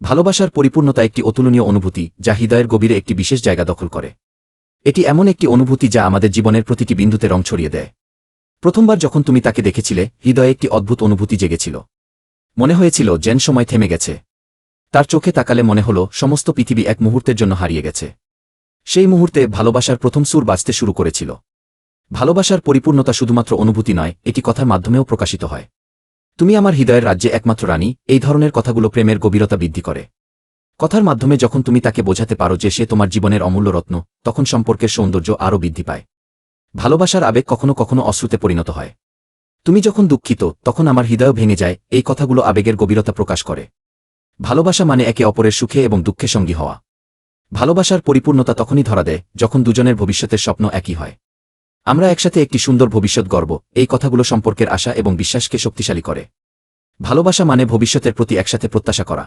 ভালোবাসার পরিপূর্ণতা একটি অতুলনীয় অনুভূতি যা হৃদয়ের গভীরে একটি বিশেষ জায়গা দখল করে। এটি এমন একটি অনুভূতি যা আমাদের জীবনের প্রতিটি বিন্দুতে রং ছড়িয়ে দেয়। প্রথমবার যখন তুমি তাকে দেখেছিলে, হৃদয়ে একটি অদ্ভুত অনুভূতি জেগেছিল। মনে হয়েছিল যেন সময় থেমে গেছে। তার চোখে তাকালে মনে হলো সমস্ত পৃথিবী এক মুহূর্তের জন্য হারিয়ে গেছে। সেই মুহূর্তে ভালোবাসার প্রথম সুর বাজতে শুরু করেছিল। ভালোবাসার পরিপূর্ণতা শুধুমাত্র অনুভূতি নয়, এটি কথার মাধ্যমেও প্রকাশিত হয়। তুমি আমার হৃদয়ের রাজ্যে একমাত্র রানী, এই ধরনের কথাগুলো প্রেমের গভীরতা বৃদ্ধি করে। কথার মাধ্যমে যখন তুমি তাকে বোঝাতে পারো যে সে তোমার জীবনের অমূল্য রত্ন, তখন সম্পর্কের সৌন্দর্য আরও বৃদ্ধি পায়। ভালোবাসার আবেগ কখনো কখনো অশ্রুতে পরিণত হয়। তুমি যখন দুঃখিত, তখন আমার হৃদয় ভেঙে যায়, এই কথাগুলো আবেগের গভীরতা প্রকাশ করে। ভালোবাসা মানে একে অপরের সুখে এবং দুঃখে সঙ্গী হওয়া। ভালোবাসার পরিপূর্ণতা তখনই ধরা দেয় যখন দুজনের ভবিষ্যতের স্বপ্ন একই হয়। আমরা একসাথে একটি সুন্দর ভবিষ্যৎ গড়ব, এই কথাগুলো সম্পর্কের আশা এবং বিশ্বাসকে শক্তিশালী করে। ভালোবাসা মানে ভবিষ্যতের প্রতি একসাথে প্রত্যাশা করা।